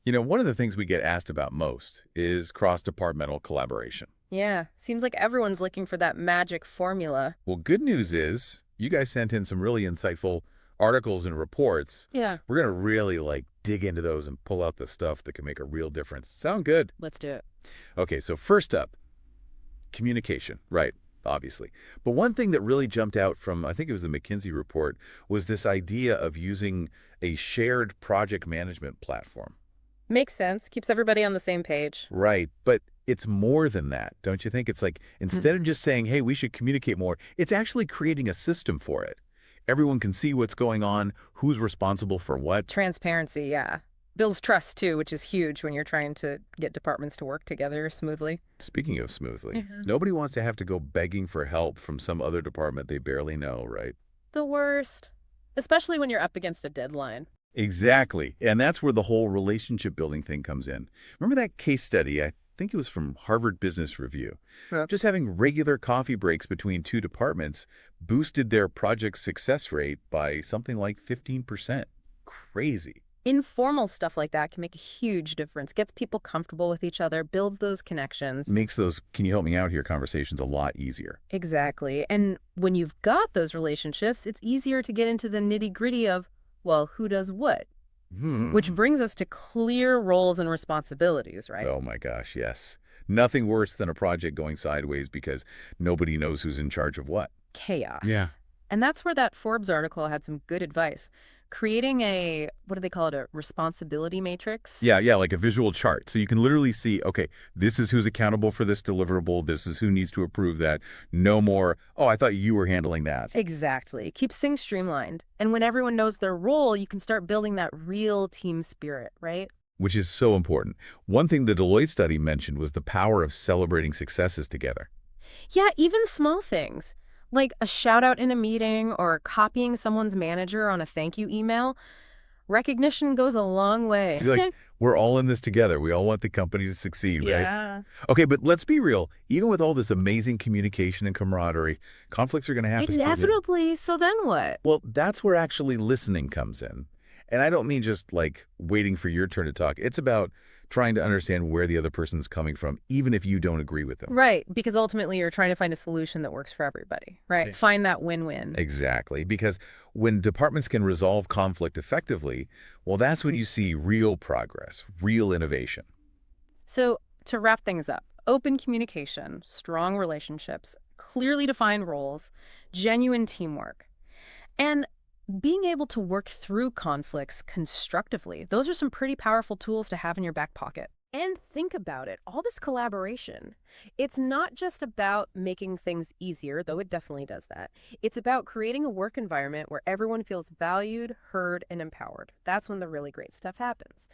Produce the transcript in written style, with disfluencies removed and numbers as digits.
One of the things we get asked about most is cross-departmental collaboration. Yeah, seems like everyone's looking for that magic formula. Well, good news is you guys sent in some really insightful articles and reports. Yeah, We're going to really dig into those and pull out the stuff that can make a real difference. Sound good? let's do it. Okay, so first up, communication, right, obviously. But one thing that really jumped out from, I think it was the McKinsey report, was this idea of using a shared project management platform. Makes sense. Keeps everybody on the same page. Right, but it's more than that, don't you think? It's like, Hmm. instead of just saying, hey, we should communicate more, it's actually creating a system for it. Everyone can see what's going on, who's responsible for what. Transparency, yeah. Builds trust too, which is huge when you're trying to get departments to work together smoothly. Speaking of smoothly, Mhm. nobody wants to have to go begging for help from some other department they barely know, right? The worst. Especially when you're up against a deadline. Exactly. And that's where the whole relationship building thing comes in. Remember that case study? I think it was from Harvard Business Review. Yeah. Just having regular coffee breaks between two departments boosted their project success rate by something like 15%. Crazy. Informal stuff like that can make a huge difference. Gets people comfortable with each other, builds those connections. Makes those can you help me out here conversations a lot easier. Exactly. And when you've got those relationships, it's easier to get into the nitty-gritty of, well, who does what? Which Hmm. brings us to clear roles and responsibilities, right? Oh my gosh, yes. Nothing worse than a project going sideways because nobody knows who's in charge of what. Yeah. Chaos. And that's where that Forbes article had some good advice. Creating a, what do they call it, a responsibility matrix? Yeah, like a visual chart. So you can literally see, okay, this is who's accountable for this deliverable. This is who needs to approve that. No more, oh, I thought you were handling that. Exactly. Keeps things streamlined. And when everyone knows their role, you can start building that real team spirit, right? Which is so important. One thing the Deloitte study mentioned was the power of celebrating successes together. Yeah, even small things. Like a shout out in a meeting or copying someone's manager on a thank you email. Recognition goes a long way. It's like, we're all in this together. We all want the company to succeed, right? Yeah. Okay, but let's be real. Even with all this amazing communication and camaraderie, conflicts are going to happen. Inevitably, so then what? Well, that's where actually listening comes in. And I don't mean just waiting for your turn to talk. It's about trying to understand where the other person's coming from, even if you don't agree with them. Right, because ultimately you're trying to find a solution that works for everybody, right? Yeah. Find that win-win. Exactly. Because when departments can resolve conflict effectively, well, that's when you see real progress, real innovation. So, to wrap things up, open communication, strong relationships, clearly defined roles, genuine teamwork, and being able to work through conflicts constructively. Those are some pretty powerful tools to have in your back pocket. And think about it, all this collaboration, it's not just about making things easier, though it definitely does that. It's about creating a work environment where everyone feels valued, heard, and empowered. That's when the really great stuff happens.